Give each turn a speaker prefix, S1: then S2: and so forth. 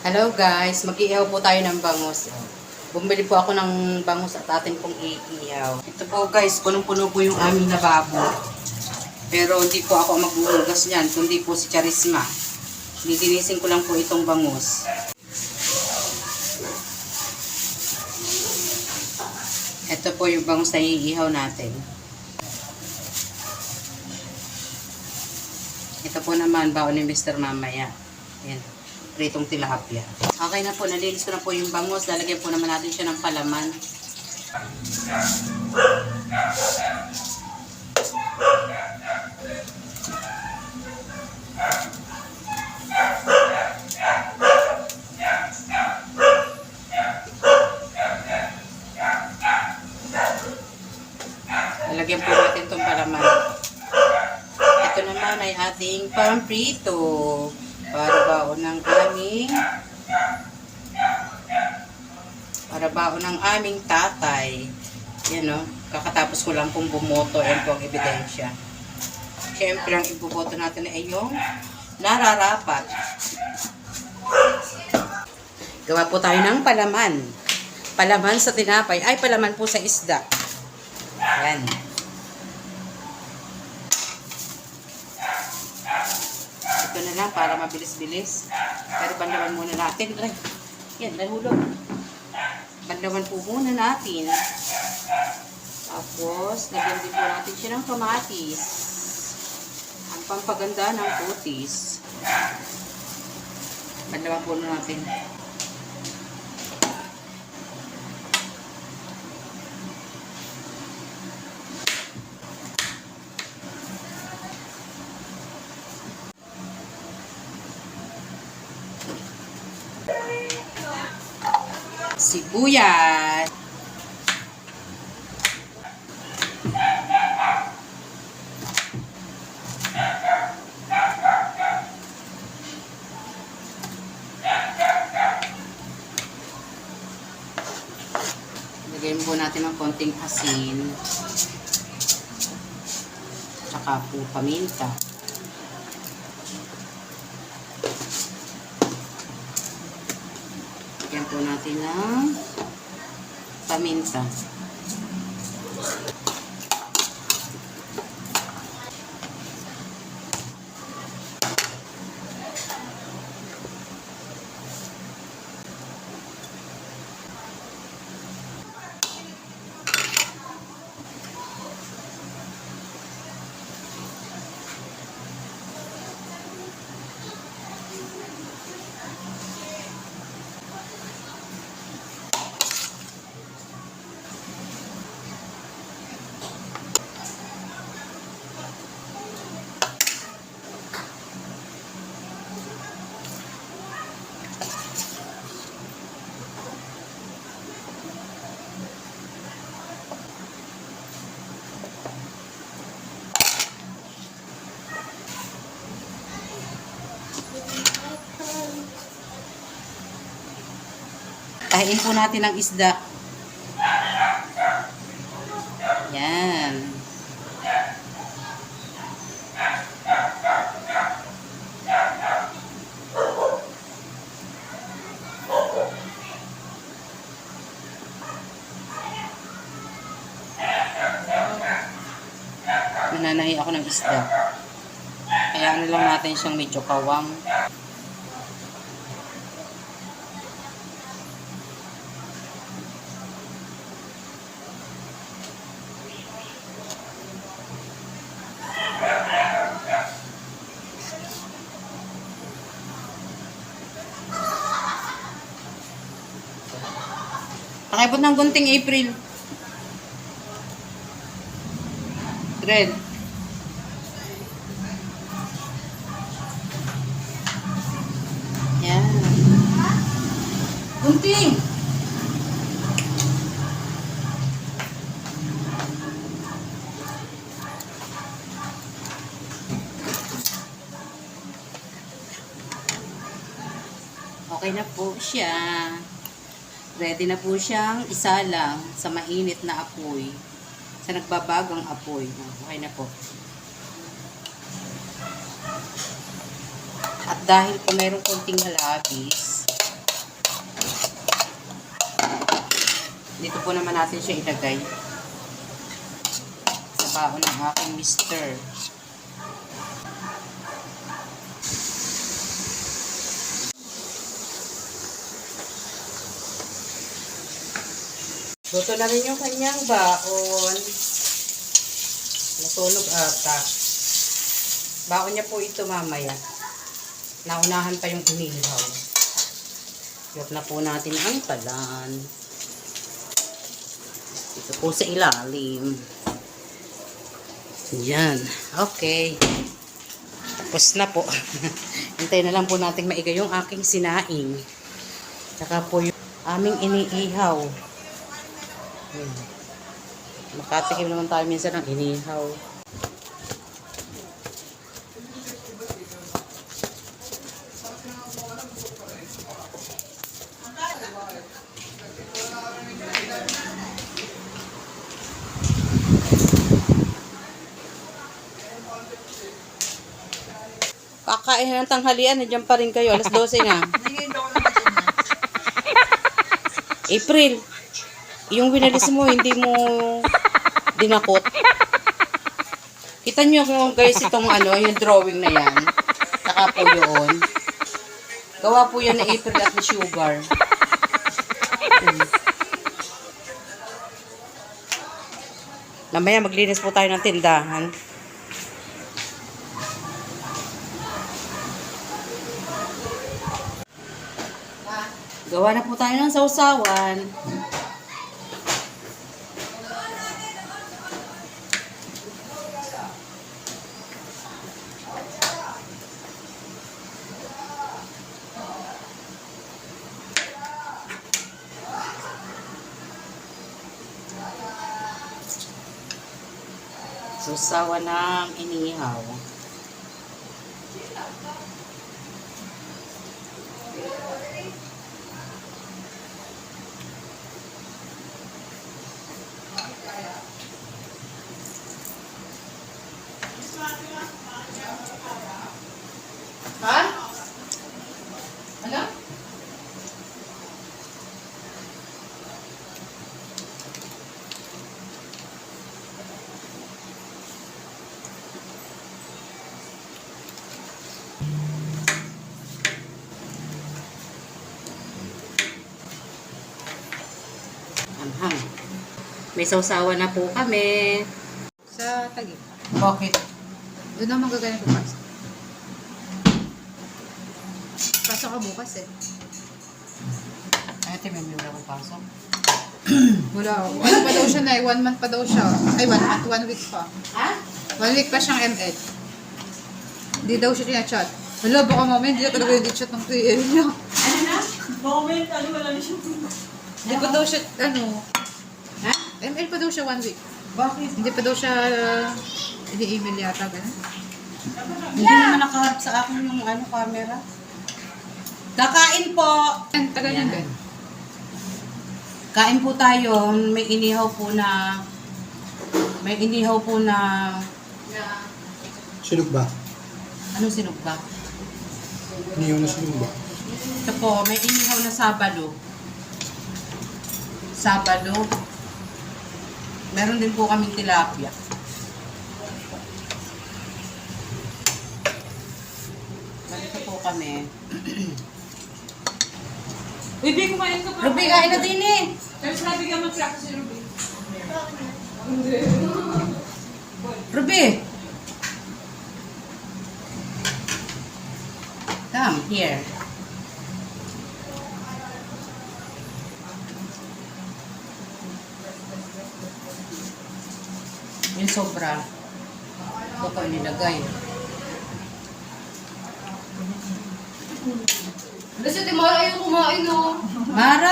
S1: Hello guys, mag-iihaw po tayo ng bangus. Bumili po ako ng bangus at atin pong iihaw. Ito po guys, punong-puno po yung aming lababo. Pero hindi po ako magbuhugas niyan, kundi po si Charisma. Lilinisin ko lang po itong bangus. Ito po yung bangus na iihaw natin. Ito po naman, baon ni Mr. Mamaya. Ayan. Pritong tilapia. Okay na po, nalinis ko na po yung bangus. Lalagyan po naman natin siya ng palaman. Lalagyan po natin itong palaman. Ito naman ay ating pamprito. Para baon ng aming tatay. Yan o, kakatapos ko lang pong bumoto. Yan po ang ebidensya. Siyempre ang ibuboto natin ay yung nararapat. Gawa po tayo ng palaman. Palaman sa tinapay. Ay, palaman po sa isda. Yan. Ito na lang para mabilis-bilis. Pero bandawan muna natin. Ay, yan, nahulog. Bandawan po muna natin. Tapos, lagyan din po natin siya ng kamatis. Ang pampaganda ng kutis. Bandawan po natin. Sibuyas. Lagyan po natin ng konting asin. Tsaka po paminta. Lagyan po natin ng paminta. Tahiin po natin ang isda. Yan. Nananahi ako ng isda. Kaya ano lang natin siyang medyo kawang. Pakibot ng gunting April. Red. Yan. Gunting. Okay na po siya. Ready na po siyang isalang sa mainit na apoy. Sa nagbabagang apoy. Okay na po. At dahil po mayroong konting halabis, Dito po naman natin siya ilagay. Sa baon ng aking mister. Luto na rin yung kanyang baon. Natunog ata. Baon niya po ito mamaya. Naunahan pa yung inihaw. Iyot na po natin ang talan. Ito po sa ilalim. Yan. Okay. Tapos na po. Hintayin na lang po natin maigay yung aking sinaing. Tsaka po yung aming iniihaw. Makatikim naman tayo minsan ng inihaw. Kakain ng tanghalian, nandiyan pa rin kayo. Alas 12 na. April, yung winalis mo, hindi mo dinakot. Kita nyo guys, itong yung drawing na yan. Saka po yun. Gawa po yan na April at ni Sugar. Mamaya maglinis po tayo ng tindahan. Gawa na po tayo ng sausawan. Sausawan ng inihaw. Ha? Ano? Anghang. May sausawan na po kami.
S2: Sa Taguig.
S1: Bakit?
S2: Doon naman gagaling bukas. Pasok ka bukas eh.
S1: Ay, may mura kong pasok.
S2: Wala. Ano pa daw siya na 1 month pa daw siya. Ay, 1 month, 1 week pa.
S1: Ha?
S2: 1 week pa siyang ML. Hindi daw siya tinachat. Hala, baka mamaya hindi na talaga yung chat ng TL niya.
S1: Ano na?
S3: Moment, wala na siya.
S2: Hindi pa daw siya,
S1: Ha?
S2: ML pa daw siya 1 week.
S1: Bakit?
S2: Hindi pa daw siya, ini-email yata, gano'n.
S1: Hindi naman nakaharap sa akin yung camera. Kakain po!
S2: Yan, tagal yan din.
S1: Kain po tayo. May inihaw po na...
S4: Sinog ba?
S1: Anong sinog ba?
S4: Iniyaw na sinog ba?
S1: Ito po, may inihaw na sabalo. Sabalo. Meron din po kaming tilapia. Ganito po kami.
S3: Bibi, kumain ka pa.
S1: Ruby, kain na din eh!
S3: Pero sabi ka mag-practice si Ruby.
S1: Ruby! Come, here. Yung sobra. Ito ko nilagay.
S2: Kasi di Mara ayaw kumain, no?
S1: Mara!